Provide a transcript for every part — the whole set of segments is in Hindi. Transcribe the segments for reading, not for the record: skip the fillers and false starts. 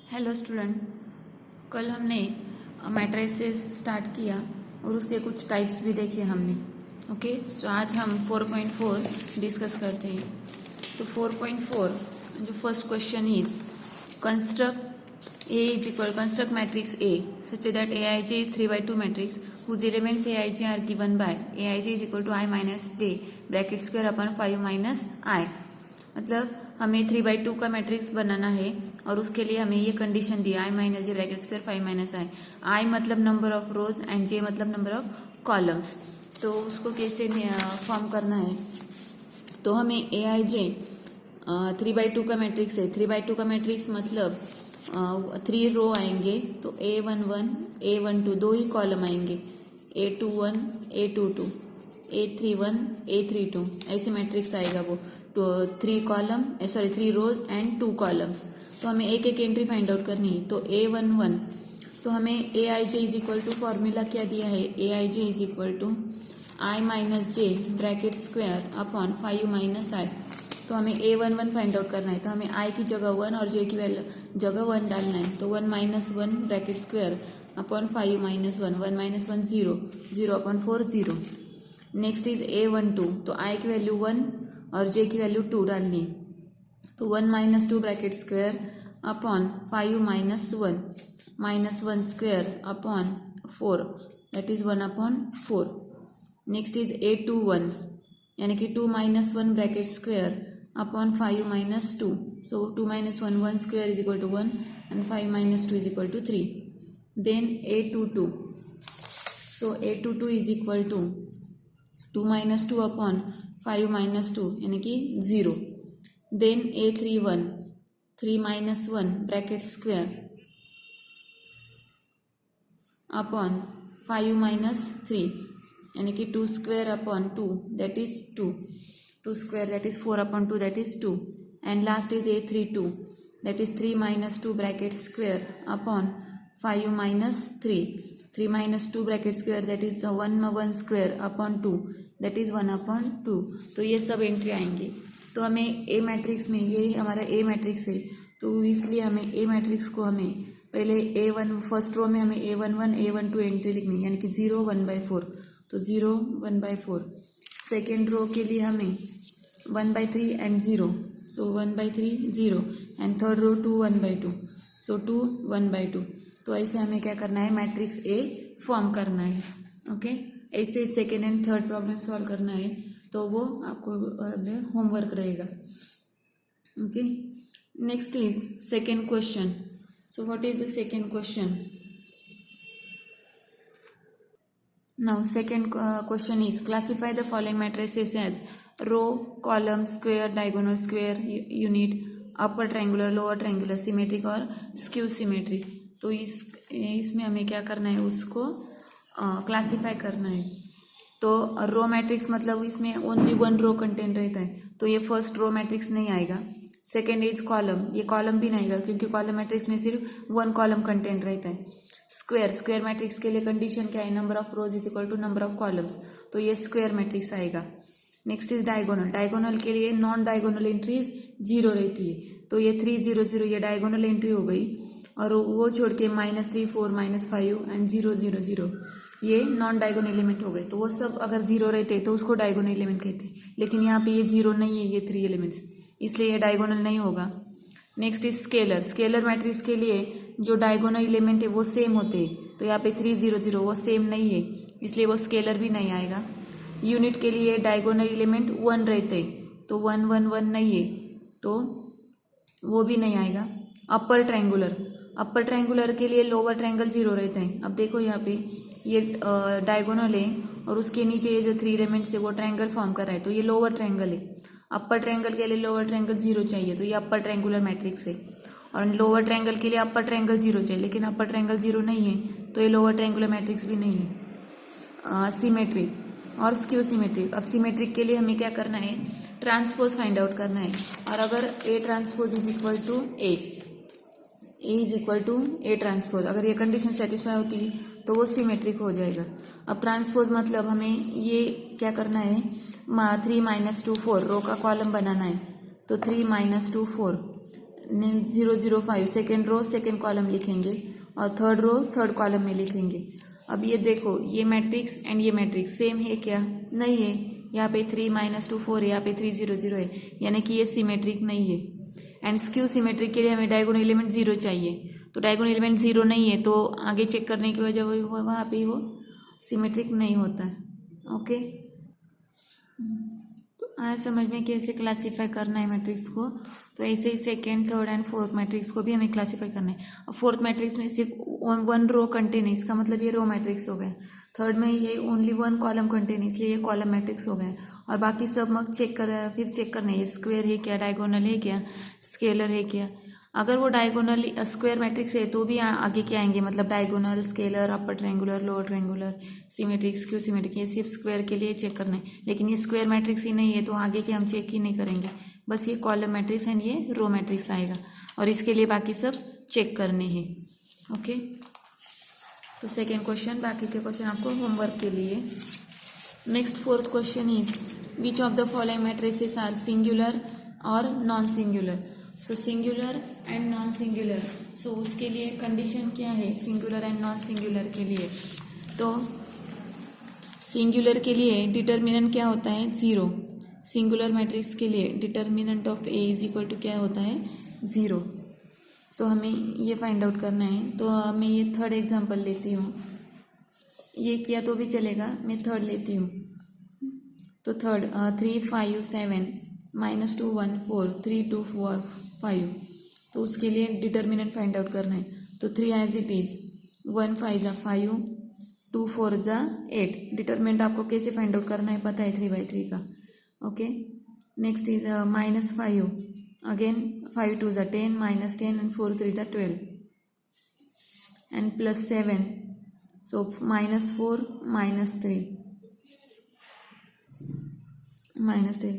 हेलो स्टूडेंट, कल हमने मैट्रिसेस स्टार्ट किया और उसके कुछ टाइप्स भी देखे हमने। ओके, सो आज हम 4.4 डिस्कस करते हैं। तो 4.4 जो first question is construct matrix A such that Aij is 3/2 matrix whose elements Aij are given by Aij is equal to I minus j bracket square upon 5 minus I. मतलब हमें 3/2 का मैट्रिक्स बनाना है और उसके लिए हमें ये कंडीशन दी आई minus J bracket square 5 minus आई। आई मतलब नंबर ऑफ रोज एंड जे मतलब नंबर ऑफ कॉलम्स। तो उसको कैसे फॉर्म करना है, तो हमें Aij 3/2 का मैट्रिक्स है। 3/2 का मैट्रिक्स मतलब 3 रो आएंगे, तो A11 A12 दो ही कॉलम आएंगे, A21 A22 A31 A32 ऐसे मैट्रिक्स आएगा वो। तो 3 रोज एंड 2 कॉलम्स। तो हमें एक एक एंट्री फाइंड आउट करनी है। तो A11 तो हमें Aij is equal to formula क्या दिया है, Aij is equal to I minus J bracket square upon 5 minus I. तो हमें A11 फाइंड आउट करना है, तो हमें I की जगह 1 और J की जगह 1 डालना है। तो 1 minus 1 bracket square upon 5 minus 1 1 minus 1 0 0 upon 4 0। Next is A12 तो I की वैल्यू 1 और J की वैल्यू 2 डालनी है। तो 1 minus 2 bracket square upon 5 minus 1 square upon 4 that is 1 upon 4। Next is A21 यानी कि 2 minus 1 bracket square upon 5 minus 2। So 2 minus 1 square is equal to 1 and 5 minus 2 is equal to 3। Then A22 so A22 is equal to 2 minus 2 upon 5 minus 2 यानी कि 0। Then A31 3 minus 1 bracket square upon 5 minus 3 यानी कि 2 square upon 2 that is 2 square that is 4 upon 2 that is 2। And last is A32 that is 3 minus 2 bracket square upon 5 minus 3 minus 2 bracket square that is 1 square upon 2 that is 1 upon 2। तो ये सब एंट्री आएंगे। तो हमें ए मैट्रिक्स में, ये हमारा ए मैट्रिक्स है, तो इसलिए हमें ए मैट्रिक्स को हमें पहले A1 फर्स्ट रो में हमें A11 A12 एंट्री लिखनी है, यानी कि 0 1/4। तो 0 1/4। सेकेंड रो के लिए हमें 1/3 and 0, so 1/3 0 and third row 2 1/2, so 2 1/2। तो ऐसे हमें क्या करना है, मैट्रिक्स ए फॉर्म करना है। ओके, ऐसे second and third problem solve करना है, तो वो आपको होमवर्क रहेगा। Okay, next is second question. So what is the second question? Now second question is classify the following matrices as row, column, square, diagonal, square, unit, upper triangular, lower triangular, symmetric और skew symmetric। तो इसमें हमें क्या करना है, उसको क्लासीफाई करना है। तो रो मैट्रिक्स मतलब इसमें ओनली 1 रो कंटेंट रहता है, तो ये फर्स्ट रो मैट्रिक्स नहीं आएगा। सेकेंड इज कॉलम, ये कॉलम भी नहीं आएगा क्योंकि कॉलम मैट्रिक्स में सिर्फ 1 कॉलम कंटेंट रहता है। स्क्वायर मैट्रिक्स के लिए कंडीशन क्या है, number of rows is equal to number of columns, तो ये स्क्वायर मैट्रिक्स आएगा। नेक्स्ट इज डायगोनल के लिए नॉन डायगोनल एंट्रीज 0 रहती है, तो ये 3 0 0 ये डायगोनल एंट्री हो गई। और वो छोड़ के -3 4 -5 एंड 0 0 0 ये नॉन डायगोनल एलिमेंट हो गए। तो वो सब अगर 0 रहते तो उसको डायगोनल एलिमेंट कहते हैं, लेकिन यहाँ पे ये 0 नहीं है, ये 3 एलिमेंट्स, इसलिए ये डायगोनल नहीं होगा। नेक्स्ट इज स्केलर मैट्रिक्स के लिए जो डायगोनल एलिमेंट है वो सेम होते हैं, तो यहाँ पे 3 0 0 वो सेम नहीं है, इसलिए वो स्केलर भी नहीं आएगा। यूनिट के लिए डायगोनल एलिमेंट 1 रहते हैं, तो 1 1 1 नहीं है, तो वो भी नहीं आएगा। अपर ट्रायंगुलर के लिए लोअर ट्रायंगल 0 रहते हैं। अब देखो यहाँ पे ये डायगोनल है और उसके नीचे ये जो 3 एलिमेंट्स है वो ट्रायंगल फॉर्म कर रहा है, तो ये लोअर ट्रायंगल है। अपर ट्रायंगल के लिए लोअर ट्रायंगल 0 चाहिए, तो ये अपर ट्रायंगुलर मैट्रिक्स है। और लोअर ट्रायंगल के लिए अपर ट्रायंगल 0 चाहिए, लेकिन अपर ट्रायंगल 0 नहीं है, तो ये लोअर ट्रायंगुलर मैट्रिक्स भी नहीं है। सिमेट्रिक और स्क्यू सिमेट्रिक। अब सिमेट्रिक के लिए हमें क्या करना है, ट्रांसपोज फाइंड आउट करना है। और अगर A transpose is equal to A is equal to A transpose, अगर ये कंडीशन सेटिस्फाई होती है तो वो सिमेट्रिक हो जाएगा। अब ट्रांसपोज मतलब हमें ये क्या करना है, 3 - 2 4 रो का कॉलम बनाना है, तो 3 - 2 4 005 सेकेंड रो सेकेंड कॉलम लिखेंगे और थर्ड रो थर्ड कॉलम में लिखेंगे। अब ये देखो, ये मैट्रिक्स एंड ये मैट्रिक्स सेम है क्या? नहीं है। यहाँ पे 3 - 2 4 है, यहाँ पे 3 0 0 है, यानी कि ये सिमेट्रिक नहीं है। एंड स्क्यू सिमेट्रिक के लिए हमें डायगोनल एलिमेंट 0 चाहिए, तो डायगोनल एलिमेंट 0 नहीं है, तो आगे चेक करने की वजह वहाँ पे वो सिमेट्रिक नहीं होता है। ओके, तो आज समझ में कैसे क्लासीफाई करना है मैट्रिक्स को। तो ऐसे ही second third and fourth matrix को भी हमें क्लासीफाई करना है। और फोर्थ मैट्रिक्स में सिर्फ वन रो कंटेन है, इसका मतलब ये रो मैट्रिक्स हो गए। थर्ड में ये ओनली वन कॉलम कंटेन है, इसलिए ये कॉलम मैट्रिक्स हो गए। और बाकी सब मग फिर चेक करना है स्क्वायर है क्या, डायगोनल है क्या, स्केलर है क्या। अगर वो डायगोनल स्क्वायर मैट्रिक्स है तो भी आगे क्या आएंगे, मतलब diagonal, scalar, upper triangular, lower triangular, symmetric, skew symmetric, ये सिर्फ स्क्वायर के लिए चेक करना है। लेकिन ये स्क्वायर मैट्रिक्स ही नहीं है तो आगे के हम चेक ही नहीं करेंगे, बस ये कॉलम मैट्रिक्स एंड ये रो मैट्रिक्स आएगा, और इसके लिए बाकी सब चेक करने हैं। ओके, तो सेकेंड क्वेश्चन, बाकी के क्वेश्चन आपको होमवर्क के लिए। Next fourth question is which of the following matrices are singular और non singular. So singular and non singular, so उसके लिए कंडीशन क्या है सिंगुलर एंड नॉन सिंगुलर के लिए। तो सिंगुलर के लिए डिटर्मिनेंट क्या होता है, 0। सिंगुलर मैट्रिक्स के लिए determinant of A is equal to क्या होता है, 0। तो हमें ये फाइंड आउट करना है। तो मैं ये थर्ड एग्जांपल लेती हूँ, ये किया तो भी चलेगा, मैं थर्ड लेती हूँ। तो थर्ड 3 5 7 -2 1 4 3 2 4 5, तो उसके लिए डिटर्मिनेंट फाइंड आउट करना है। तो 3 एज इट इज, 1 5 = 5, 2 4 = 8। डिटर्मिनेंट आपको कैसे फाइंड आउट करना है पता है, 3/3 का। Okay, next is -5, again 5 2 = 10, -10 and 4 3 = 12, and +7, so -4 -3 -3,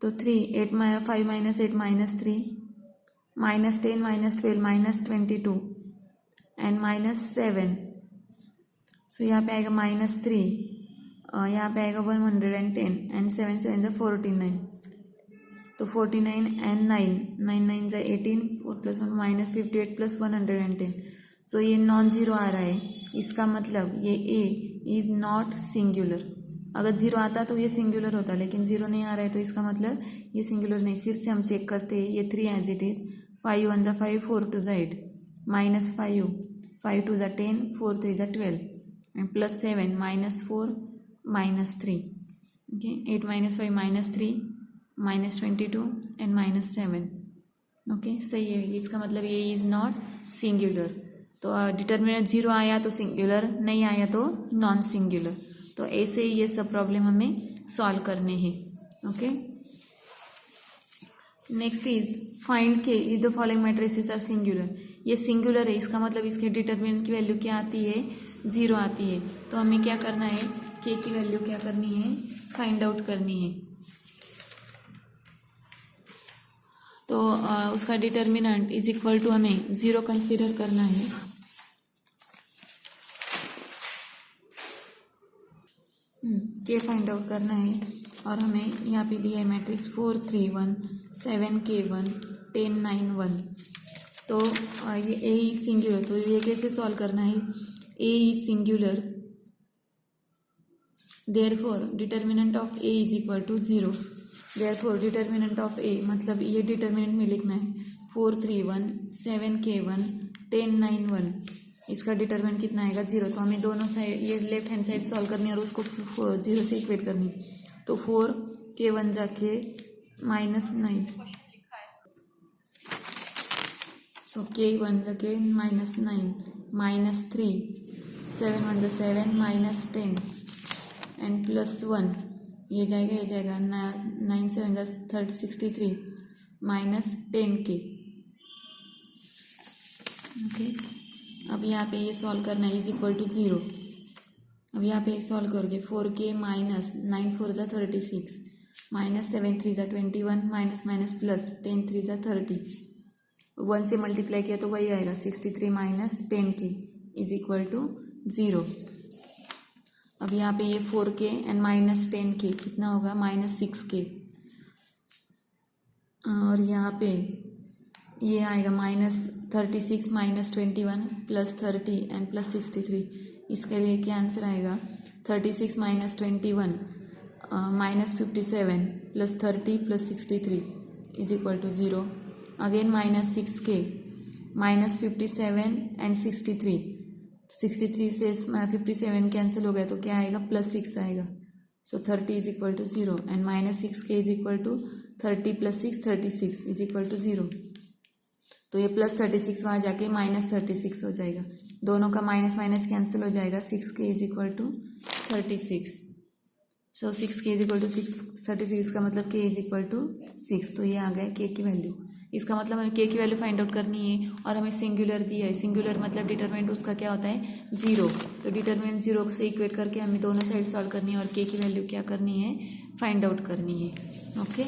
तो 3 8 5 - 8 -3, -10 -12 -22 एंड -7, सो यहाँ पे आएगा -3, यहाँ पे आएगा 110 एंड 7 7 = 49, तो 49 एंड 9 9 9 = 18, 4 + 1 -58 + 110, सो ये नॉन ज़ीरो आ रहा है। इसका मतलब ये ए इज़ नॉट सिंगुलर। अगर 0 आता तो ये सिंगुलर होता, लेकिन 0 नहीं आ रहा है तो इसका मतलब ये सिंगुलर नहीं। फिर से हम चेक करते हैं, ये 3 as it is, 5 1 = 5, 4 2 = 8, -5 5 2 = 10, 4 3 = 12, and +7 -4 -3, okay, 8 - 5 -3 -22 and -7, okay, सही है। इसका मतलब ये इज़ नॉट सिंगुलर। तो डिटर्मिनेंट 0 आया तो सिंगुलर, नहीं आया तो नॉन सिंगुलर। तो ऐसे ही ये सब प्रॉब्लम हमें सॉल्व करने हैं। Okay, next is find k if the following matrices are singular. ये सिंगुलर है, इसका मतलब इसके डिटर्मिनेंट की वैल्यू क्या आती है, 0 आती है। तो हमें क्या करना है, के की वैल्यू क्या करनी है, फाइंड आउट करनी है। तो उसका डिटर्मिनेंट इज इक्वल टू हमें 0 कंसीडर करना है। के फाइंड आउट करना है, और हमें यहाँ पे दिया है मैट्रिक्स 4 3 1 7 K 1 10 9 1। तो ये ए इज सिंगुलर, तो ये कैसे सॉल्व करना है, A is singular, therefore determinant of A is equal to 0। Therefore determinant of A, मतलब ये डिटर्मिनेंट में लिखना है 4 3 1 7 K 1 10 9 1। इसका डिटर्मिनेंट कितना आएगा, 0। तो हमें दोनों साइड, ये लेफ्ट हैंड साइड सॉल्व करनी है और उसको 0 से इक्वेट करनी है। तो 4 K 1 जाके -9, सो K 1 जाके -9 -3, 7 1 = 7 -10 एंड +1, ये जाएगा 9 7 = 63 -10K। ओके, अब यहाँ पे ये सॉल्व करना है, इज इक्वल टू 0। अब यहाँ पे सॉल्व करोगे 4K -9 4 = 36 -7 3 = 21 माइनस प्लस 10 3 = 30, 1 से मल्टीप्लाई किया तो वही आएगा 63 -10K इज इक्वल टू 0। अब यहाँ पे ये 4K एंड -10K कितना होगा, -6K, और यहाँ पे ये आएगा -36 -21 +30 एंड +63। इसके लिए क्या आंसर आएगा? 36 - 21 -57 +30 +63 is equal to 0। Again -6k -57 and 63। 63 से 57 कैंसिल हो गया तो क्या आएगा? +6 आएगा। So 30 is equal to 0 and -6k is equal to 30 + 6 36 is equal to 0। तो ये +36 वहाँ जाके -36 हो जाएगा। दोनों का माइनस माइनस कैंसिल हो जाएगा। 6k is equal to 36। So 6k is equal to 36 का मतलब k इज इक्वल टू 6। तो ये आ गया k की वैल्यू। इसका मतलब हमें k की वैल्यू फाइंड आउट करनी है और हमें सिंगुलर दिया है। सिंगुलर मतलब डिटरमिनेंट उसका क्या होता है? 0। तो डिटरमिनेंट 0 से इक्वेट करके हमें दोनों साइड सॉल्व करनी है और k की वैल्यू क्या करनी है? फाइंड आउट करनी है। Okay,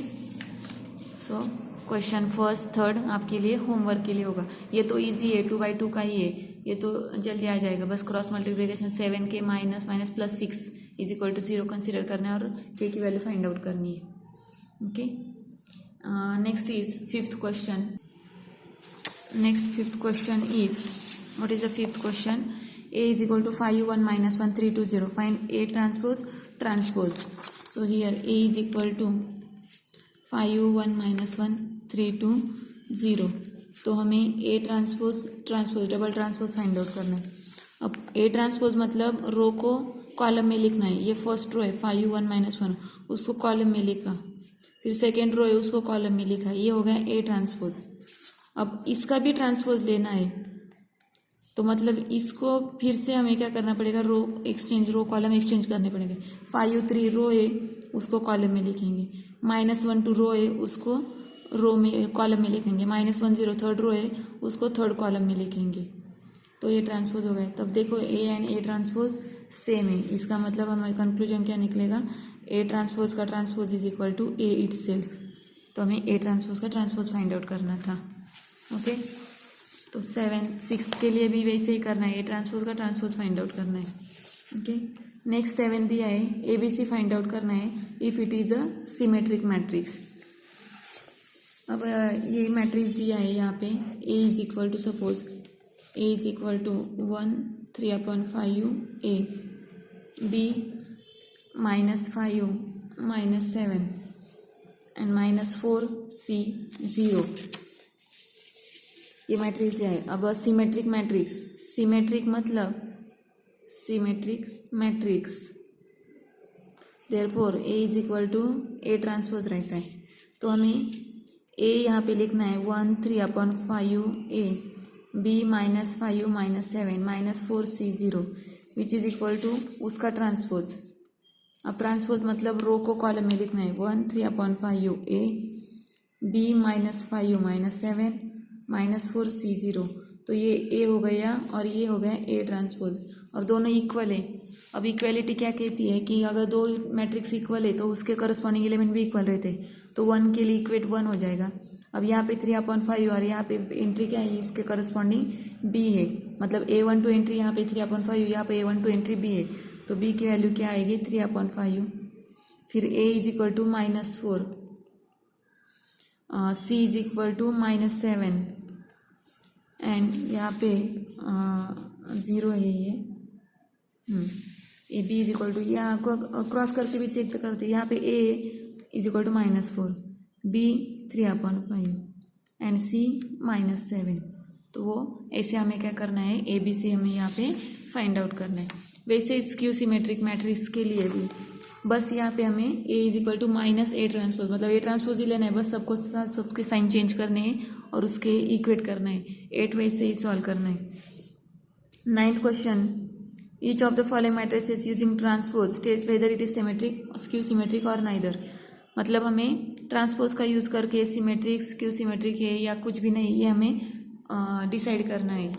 so question first third आपके लिए होमवर्क के लिए होगा। ये तो इजी है, 2/2 का ही है, ये तो जल्दी आ जाएगा। बस cross multiplication 7k minus minus +6 is equal to 0 consider करना है और k की वैल्यू फाइंड आउट करनी है। Okay, next is fifth question. Next fifth question is, what is the fifth question? a is equal to 5 1 -1 3 2 0 find a transpose transpose. So here a is equal to 5 1 -1 3 2 0। तो हमें A transpose transpose double transpose find out करना है। अब ए ट्रांसपोज मतलब रो को कॉलम में लिखना है। ये फर्स्ट रो है 5 1 -1, उसको कॉलम में लिखा। फिर सेकेंड रो है, उसको कॉलम में लिखा। ये हो गया ए ट्रांसपोज। अब इसका भी ट्रांसपोज लेना है, तो मतलब इसको फिर से हमें क्या करना पड़ेगा? रो एक्सचेंज, रो कॉलम एक्सचेंज करने पड़ेंगे। 5 3 रो है, उसको कॉलम में लिखेंगे। -1 2 रो है, उसको रो में कॉलम में लिखेंगे। -1 0 थर्ड रो है, उसको थर्ड कॉलम में लिखेंगे। तो ये ट्रांसपोज हो गया। तब देखो A and A transpose same है। इसका मतलब हमारा कंक्लूजन क्या निकलेगा? ए ट्रांसपोज का transpose is equal to A itself. तो हमें ए ट्रांसपोज का ट्रांसपोज फाइंड आउट करना था। ओके, तो 6 के लिए भी वैसे ही करना है। ए ट्रांसपोज का ट्रांसपोज फाइंड आउट करना है। ओके, नेक्स्ट 7 दिया है, ABC फाइंड आउट करना है if it is a symmetric matrix. अब ये मैट्रिक्स दिया है यहाँ पे, A is equal to suppose A is equal to 1 3/5 A, B -5 -7 and -4 C 0। ये मैट्रिक्स दिया है। अब सिमेट्रिक मैट्रिक्स, सिमेट्रिक मतलब symmetric matrix, therefore A is equal to A transpose रहता है। तो हमें A यहाँ पे लिखना है 1 3/5 A, B -5 -7 -4 C 0 which is equal to उसका ट्रांसपोज। अब ट्रांसपोज मतलब रो को कॉलम में लिखना है। 1 3/5 A, B -5 -7 -4 C 0। तो ये A हो गया और ये हो गया A ट्रांसपोज, और दोनों इक्वल है। अब इक्वलिटी क्या कहती है कि अगर दो मैट्रिक्स इक्वल है तो उसके करस्पॉन्डिंग एलिमेंट भी इक्वल रहते हैं। तो 1 के लिए इक्वेट 1 हो जाएगा। अब यहाँ पे 3/5 और यहाँ पे एंट्री क्या है? इसके करस्पॉन्डिंग B है। मतलब A1 टू एंट्री यहाँ पे 3/5, यहाँ पे A1 टू एंट्री B है। तो B की वैल्यू क्या आएगी? 3/5। फिर A is equal to -4, C is equal to -7 and यहाँ पे 0 है ये। B इज इक्वल टू, यहाँ को क्रॉस करके भी चेक करते हैं। यहाँ पे A is equal to -4, B 3/5 and C -7। तो वो ऐसे हमें क्या करना है? ABC हमें यहाँ पे फाइंड आउट करना है। वैसे स्क्यू सिमेट्रिक मैट्रिक्स के लिए भी बस यहाँ पे हमें A is equal to -A transpose, मतलब A ट्रांसपोज ही लेना है। बस सबके साइन चेंज करने हैं और उसके इक्वेट करना है। 8 वैसे ही सॉल्व करना है। 9th question, each of the following matrices using transpose state whether it is symmetric, skew symmetric or neither। मतलब हमें ट्रांसपोज का यूज करके सिमेट्रिक स्क्यू सिमेट्रिक है या कुछ भी नहीं, ये हमें डिसाइड करना है।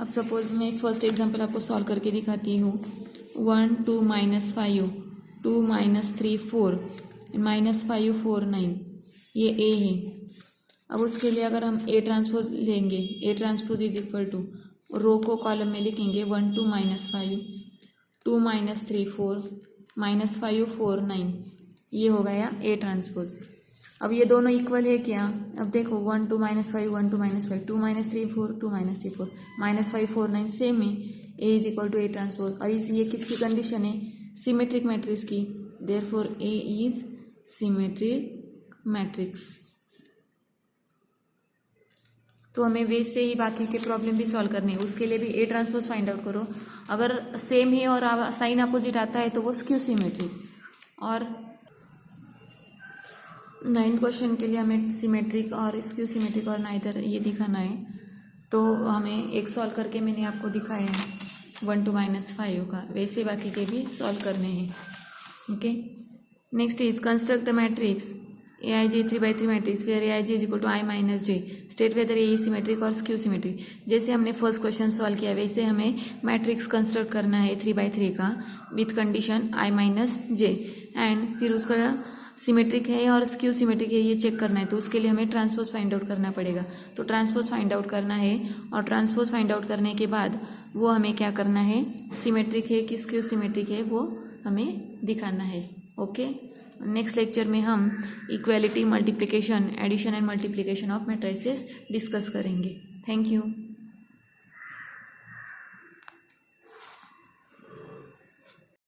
अब सपोज मैं फर्स्ट एग्जांपल आपको सॉल्व करके दिखाती हूँ। 1 2 -5 2 -3 4 -5 4 9, ये A है। अब उसके लिए अगर हम A ट्रांसपोज लेंगे, A transpose is equal to row को कॉलम में लिखेंगे 1 2 -5 2 -3 4 -5 4 9, ये हो गया A ट्रांसपोज। अब ये दोनों इक्वल है क्या? अब देखो 1 2 -5 1 2 -5 2 -3 4 2 -3 4 -5 4 9 सेम है। A is equal to A transpose. और इस ये किसकी कंडीशन है? सिमेट्रिक मैट्रिक्स की। Therefore A is symmetric matrix. तो हमें वैसे ही बाकी के प्रॉब्लम भी सॉल्व करने हैं, उसके लिए भी A ट्रांसपोज फाइंड आउट करो। अगर सेम है और साइन अपोजिट आता है तो वो स्क्यू सिमेट्रिक। और 9th क्वेश्चन के लिए हमें सिमेट्रिक और स्क्यू सिमेट्रिक और नाइदर ये दिखाना है। तो हमें एक सॉल्व करके मैंने आपको दिखाया है 1 2 -5 का, वैसे बाकी के भी सॉल्व करने हैं। Okay, next is construct the matrix Aij 3/3 matrix where Aij is equal to I - J। State whether A symmetric और स्क्यू सिमेट्रिक। जैसे हमने फर्स्ट क्वेश्चन सॉल्व किया वैसे हमें मैट्रिक्स कंस्ट्रक्ट करना है 3/3 का with condition I - J। And फिर उसका सिमेट्रिक है और स्क्यू सिमेट्रिक है ये चेक करना है, तो उसके लिए हमें ट्रांसपोज फाइंड आउट करना पड़ेगा। तो ट्रांसपोज फाइंड आउट करना है और ट्रांसपोज फाइंड आउट करने के बाद वो हमें क्या करना है, सिमेट्रिक है कि स्क्यू सिमेट्रिक है वो हमें दिखाना है। ओके, नेक्स्ट लेक्चर में हम equality, multiplication, addition and multiplication of matrices discuss करेंगे। Thank you.